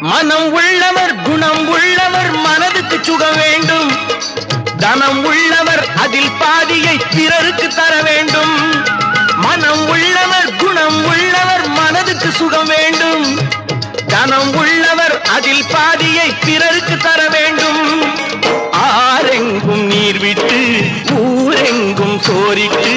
மனம் உள்ளவர் குணம் உள்ளவர் மனதுக்கு சுகம் வேண்டும். தனம் உள்ளவர் அதில் பாதியை பிறருக்கு தர வேண்டும். மனம் உள்ளவர் குணம் உள்ளவர் மனதுக்கு சுகம் வேண்டும். தனம் உள்ளவர் அதில் பாதியை பிறருக்கு தர வேண்டும். ஆரெங்கும் நீர் விட்டு ஊரெங்கும் சோரிட்டு